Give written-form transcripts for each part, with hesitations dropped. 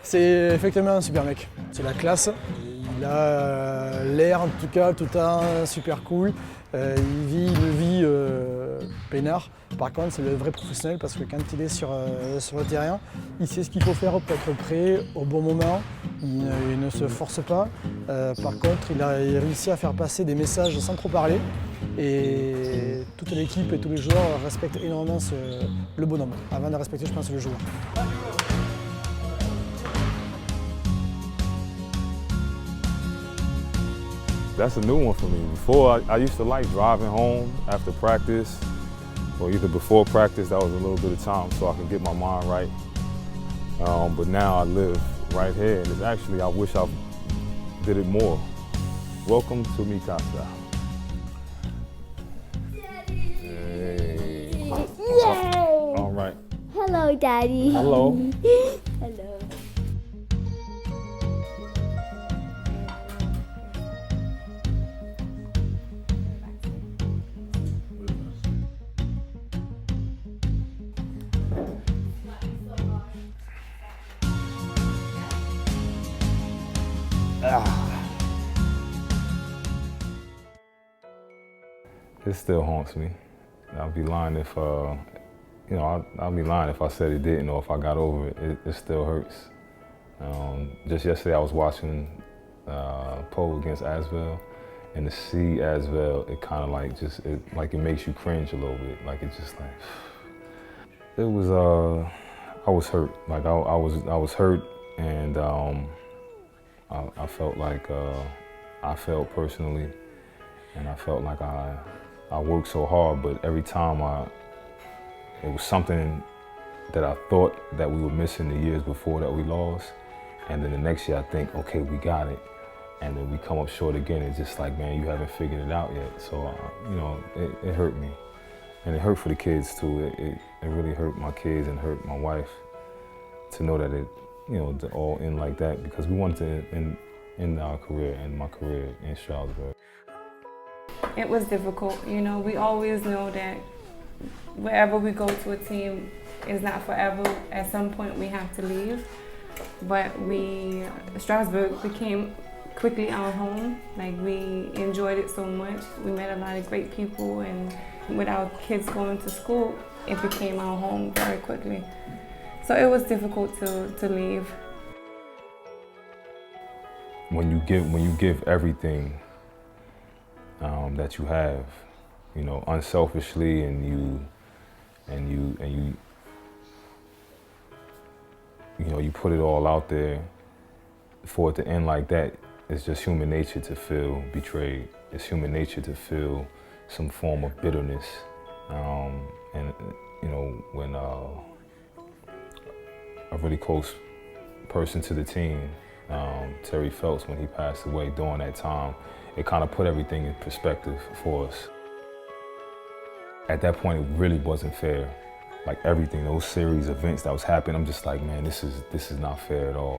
C'est effectivement un super mec. C'est la classe. Il a l'air, en tout cas, tout le temps super cool. Il vit une vie peinard. Par contre, c'est le vrai professionnel parce que quand il est sur le terrain, il sait ce qu'il faut faire pour être prêt au bon moment. Il ne se force pas. Par contre, il a réussi à faire passer des messages sans trop parler. Et toute l'équipe et tous les joueurs respectent énormément le bonhomme, avant de respecter, je pense, le joueur. That's a new one for me. Before, I used to like driving home after practice, or either before practice, that was a little bit of time so I could get my mind right. But now I live right here, and it's actually, I wish I did it more. Welcome to mi casa. Hey. Yay! All right. Hello, Daddy. Hello. Hello. It still haunts me. I'd be lying if, I'd be lying if I said it didn't or if I got over it. It still hurts. Just yesterday I was watching Poe against Asvel, and to see Asvel, it kind of like it makes you cringe a little bit. Like it's just like, it was, I was hurt. Like I was hurt, and I felt like I felt personally, and I felt like I worked so hard, but every time it was something that I thought that we were missing the years before that we lost. And then the next year I think, okay, we got it. And then we come up short again. It's just like, man, you haven't figured it out yet. So, it hurt me. And it hurt for the kids too. It really hurt my kids and hurt my wife to know that it, to all end like that, because we wanted to end our career and my career in Stroudsburg. It was difficult, we always know that wherever we go to a team is not forever. At some point we have to leave, but Stroudsburg became quickly our home. Like, we enjoyed it so much. We met a lot of great people, and with our kids going to school, it became our home very quickly. So it was difficult to leave. When you give everything that you have, unselfishly, and you put it all out there, for it to end like that, it's just human nature to feel betrayed. It's human nature to feel some form of bitterness. When a really close person to the team, Terry Phelps, when he passed away during that time, it kind of put everything in perspective for us. At that point, it really wasn't fair. Like everything, those series of events that was happening, I'm just like, man, this is not fair at all.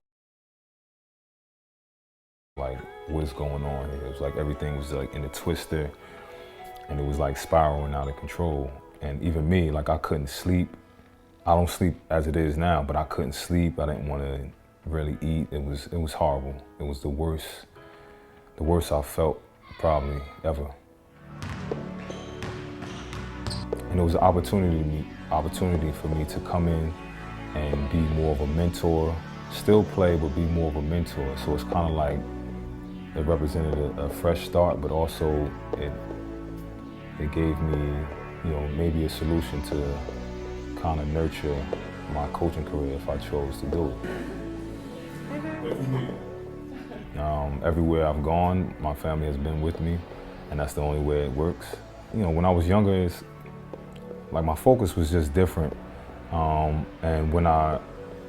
Like, what's going on here? It was like everything was like in a twister, and it was like spiraling out of control. And even me, like, I couldn't sleep. I don't sleep as it is now, but I couldn't sleep. I didn't want to really eat. It was horrible. It was the worst I felt probably ever. And it was an opportunity for me to come in and be more of a mentor, still play, but be more of a mentor. So it's kind of like it represented a fresh start, but also it gave me, maybe a solution to kind of nurture my coaching career if I chose to do it. Everywhere I've gone, my family has been with me, and that's the only way it works. When I was younger, it's like my focus was just different. And when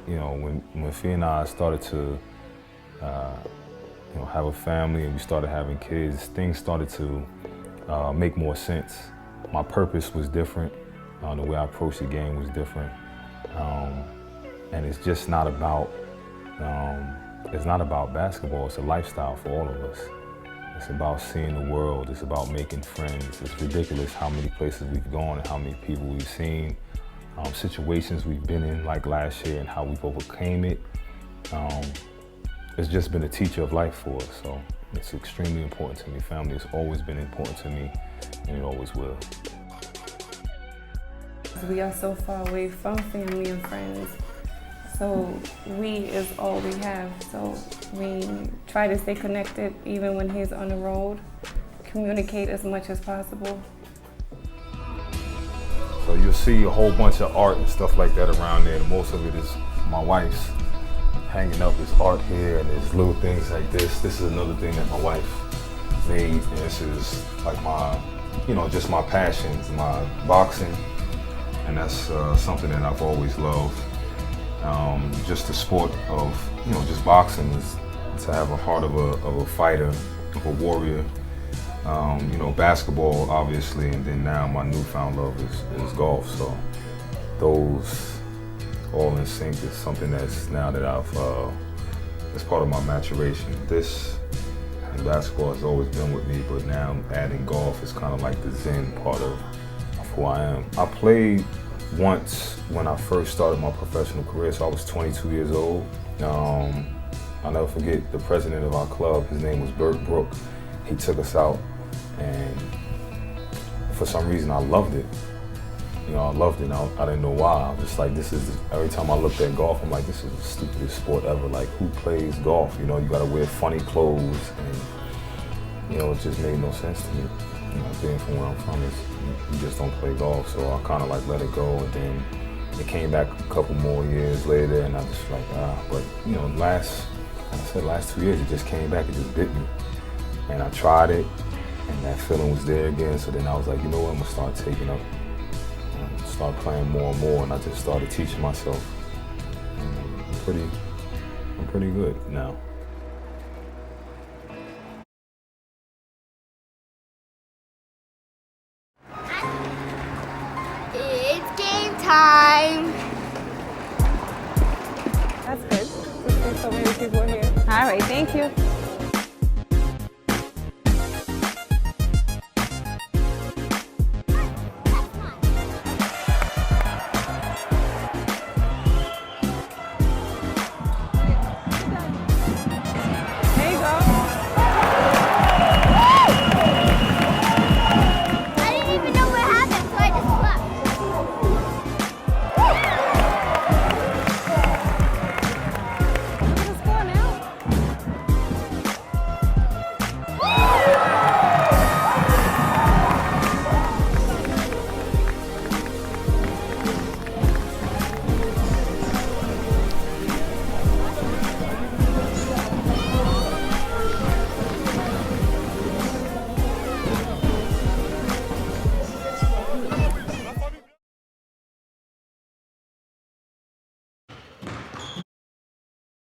when Fee and I started to have a family and we started having kids, things started to make more sense. My purpose was different. The way I approached the game was different. And it's just not about basketball. It's a lifestyle for all of us. It's about seeing the world. It's about making friends. It's ridiculous how many places we've gone and how many people we've seen. situations we've been in, like last year, and how we've overcame it. It's just been a teacher of life for us, so it's extremely important to me. Family has always been important to me, and it always will. We are so far away from family and friends, so we is all we have. So we try to stay connected even when he's on the road, communicate as much as possible. So you'll see a whole bunch of art and stuff like that around there. Most of it is my wife's hanging up his art here, and there's little things like this. This is another thing that my wife made, and this is like my, just my passions, my boxing, and that's something that I've always loved. Just the sport of, just boxing is to have a heart of a fighter, of a warrior. Basketball, obviously, and then now my newfound love is golf. So those all in sync is something that's now that it's part of my maturation. This and basketball has always been with me, but now adding golf is kind of like the zen part of who I am. I played once when I first started my professional career, so I was 22 years old. I'll never forget the president of our club, his name was Bert Brook. He took us out, and for some reason I loved it. I loved it, and I didn't know why. I was just like, every time I looked at golf, I'm like, this is the stupidest sport ever. Like, who plays golf? You gotta wear funny clothes, and, it just made no sense to me. Being from where I'm from, you just don't play golf, so I kind of like let it go, and then it came back a couple more years later, and I just like, but last 2 years, it just came back, it just bit me. And I tried it, and that feeling was there again, so then I was like, I'm gonna start taking up, start playing more and more, and I just started teaching myself. And I'm pretty good now. It's game time. That's good. So many people are here. All right, thank you.